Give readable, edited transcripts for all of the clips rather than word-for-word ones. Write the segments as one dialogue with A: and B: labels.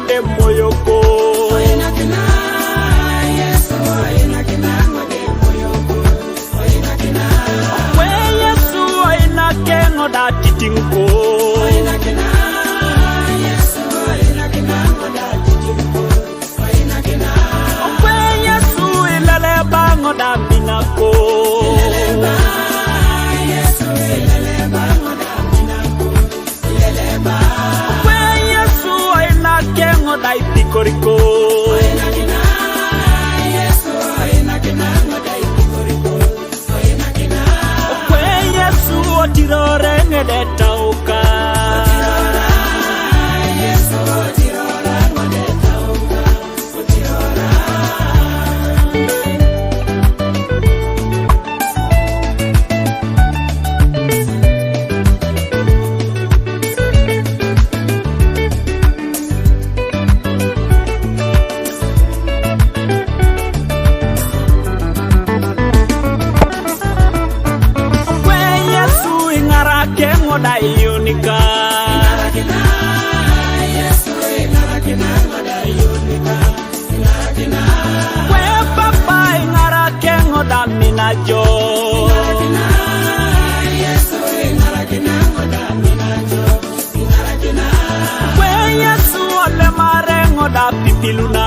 A: de moyoko. Kengo da titinko Okwe Yesu ilele bango da minako Okwe Yesu ina kengo da ipikoriko Otirore ngede tauka Yesu otirora ngede tauka otirora Kengo da unika Yesu da unika We papa ingara kengo da minajo Yesu da minajo We Yesu ole marengo da pipiluna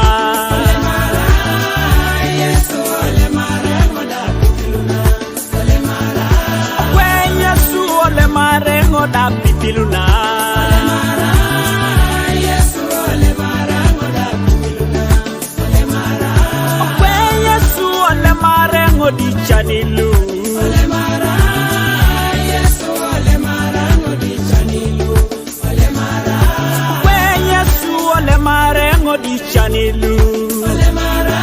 A: Yesu ole marengo da pipiluna ole marengo da pipiluna Yesu ole marengo da pipiluna ole mara Okwe Yesu ole marengo di chanilu ole mara Yesu ole marengo di chanilu ole mara Okwe Yesu ole marengo di chanilu ole mara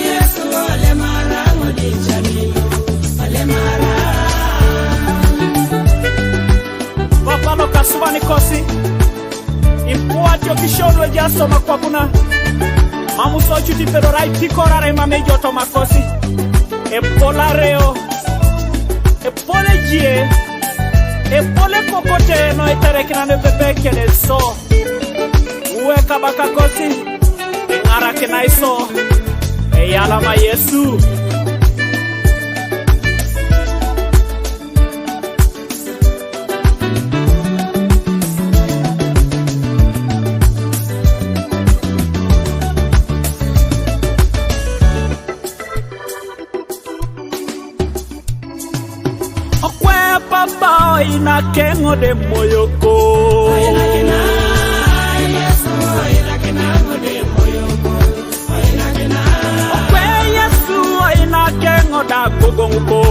A: Yesu ole marengo di chanilu ole mara Palo kasubani kosi Impuati okishonwe jaso makwabuna Mamuso chuti pedorai pikora re mamejoto makosi Epola reo Epole jie Epole kokote no eterekina nepepe kene so Uwe kabaka kosi Engara kena iso Eyalama Yesu Papa ina kengo de moyoko Yesu ina kengo de moyoko Okwe Yesu ina kengo da gogongo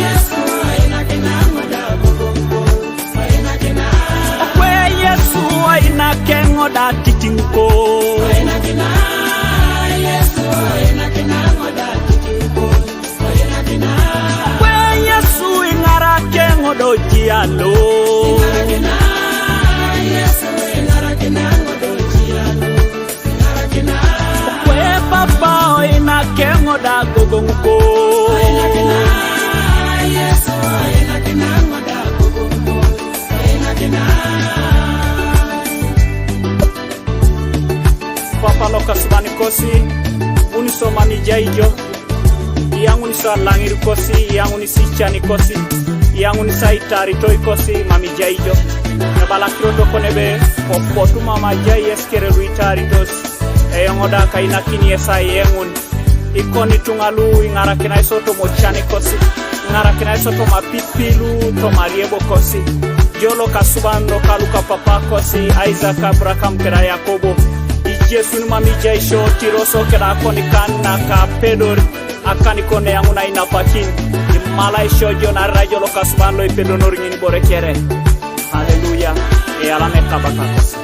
A: Yesu ina kengo da gogongo Okwe Yesu ina kengo da titinko Yesu ina kengo da titinko Yesu ingara kengo do jialo Yesu ingara kengo do jialo Kwe papa ina kengo da gogongo Yesu ina kengo da gogongo Papa loka subani kosi unisoma ni jaijo Yangu ni sa langir kosi, yangu ni sichani kosi Yangu ni sa itari toi kosi, mami jaijo Nabala kirodo konebe, opotu mama jai eskere luitari dos Eyongoda kaina kini esa yengun Ikoni tungalu, ingara kina isoto mochani kosi Ingara kina isoto mapipilu, to mariebo kosi Jolo kasubando kaluka papa kosi Isaac Abraham kera Yakobo Ijesu ni mami jaisho, tiroso kera koni kana ka pedor Akani kone yangu na inapakin Imala ishojo na rajo lo kasbalo ipedonori nini bore kere Haleluya E alame kabakakosi